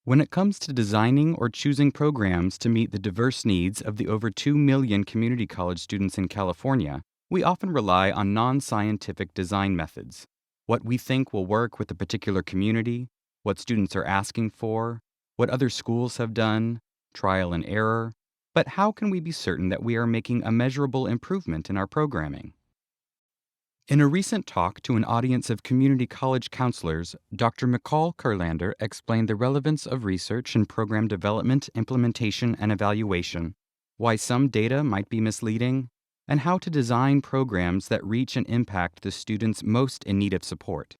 When it comes to designing or choosing programs to meet the diverse needs of the over 2 million community college students in California, we often rely on non-scientific design methods. What we think will work with a particular community, what students are asking for, what other schools have done, trial and error. But how can we be certain that we are making a measurable improvement in our programming? In a recent talk to an audience of community college counselors, Dr. Michal Kurlaender explained the relevance of research in program development, implementation, and evaluation, why some data might be misleading, and how to design programs that reach and impact the students most in need of support.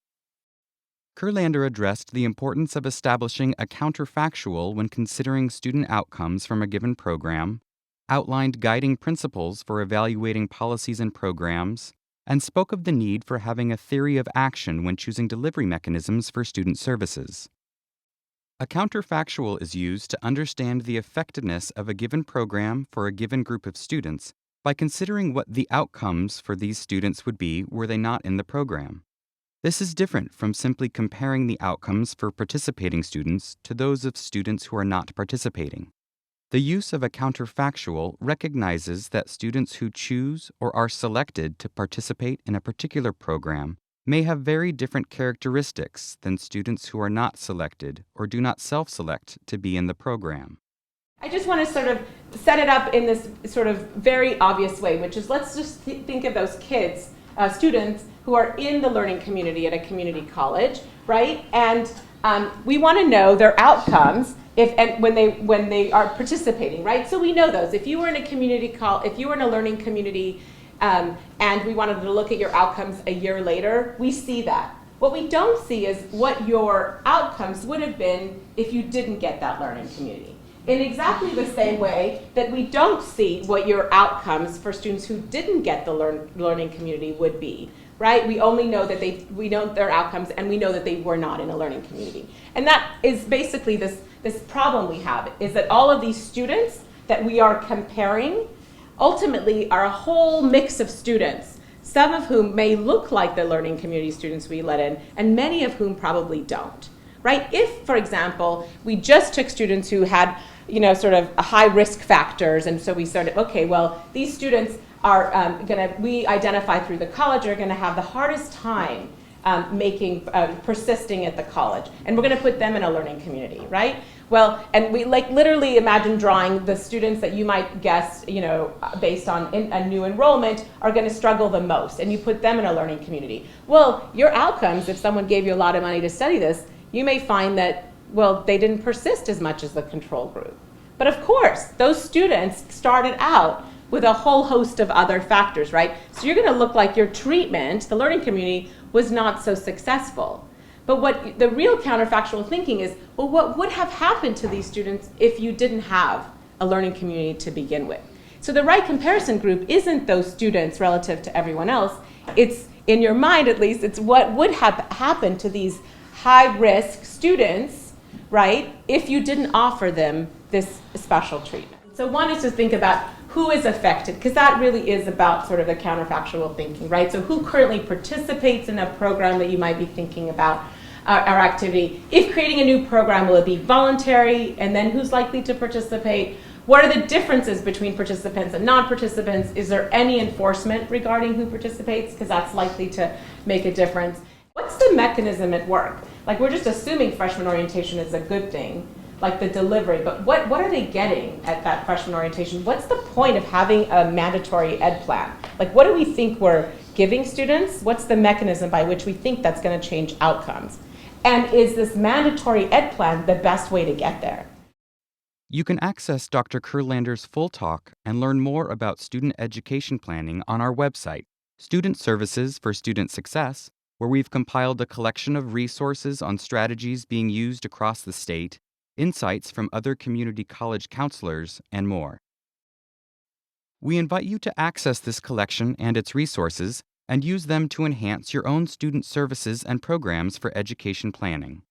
Kurlaender addressed the importance of establishing a counterfactual when considering student outcomes from a given program, outlined guiding principles for evaluating policies and programs, and spoke of the need for having a theory of action when choosing delivery mechanisms for student services. A counterfactual is used to understand the effectiveness of a given program for a given group of students by considering what the outcomes for these students would be were they not in the program. This is different from simply comparing the outcomes for participating students to those of students who are not participating. The use of a counterfactual recognizes that students who choose or are selected to participate in a particular program may have very different characteristics than students who are not selected or do not self-select to be in the program. I just want to sort of set it up in this sort of very obvious way, which is let's just think of those kids, students who are in the learning community at a community college, right? And we want to know their outcomes when they are participating, right? So we know those. If you were in a community if you were in a learning community, and we wanted to look at your outcomes a year later, we see that. What we don't see is what your outcomes would have been if you didn't get that learning community. In exactly the same way that we don't see what your outcomes for students who didn't get the learning community would be, right? We only know that we know their outcomes, and we know that they were not in a learning community. And that is basically this problem we have, is that all of these students that we are comparing ultimately are a whole mix of students, some of whom may look like the learning community students we let in, and many of whom probably don't, right? If, for example, we just took students who had, sort of high risk factors, and so we started, okay, well, these students are we identify through the college are gonna have the hardest time persisting at the college, and we're gonna put them in a learning community, right? Well, and we literally imagine drawing the students that you might guess, based on a new enrollment, are going to struggle the most, and you put them in a learning community. Well, your outcomes, if someone gave you a lot of money to study this, you may find that, well, they didn't persist as much as the control group. But of course, those students started out with a whole host of other factors, right? So you're going to look like your treatment, the learning community, was not so successful. But what the real counterfactual thinking is, well, what would have happened to these students if you didn't have a learning community to begin with? So the right comparison group isn't those students relative to everyone else. It's, in your mind at least, it's what would have happened to these high-risk students, right, if you didn't offer them this special treatment. So one is to think about who is affected, because that really is about sort of the counterfactual thinking, right? So who currently participates in a program that you might be thinking about our activity? If creating a new program, will it be voluntary? And then who's likely to participate? What are the differences between participants and non-participants? Is there any enforcement regarding who participates? Because that's likely to make a difference. What's the mechanism at work? Like, we're just assuming freshman orientation is a good thing, like the delivery, but what are they getting at that freshman orientation? What's the point of having a mandatory ed plan? Like, what do we think we're giving students? What's the mechanism by which we think that's going to change outcomes? And is this mandatory ed plan the best way to get there? You can access Dr. Kurlaender's full talk and learn more about student education planning on our website, Student Services for Student Success, where we've compiled a collection of resources on strategies being used across the state, insights from other community college counselors, and more. We invite you to access this collection and its resources and use them to enhance your own student services and programs for education planning.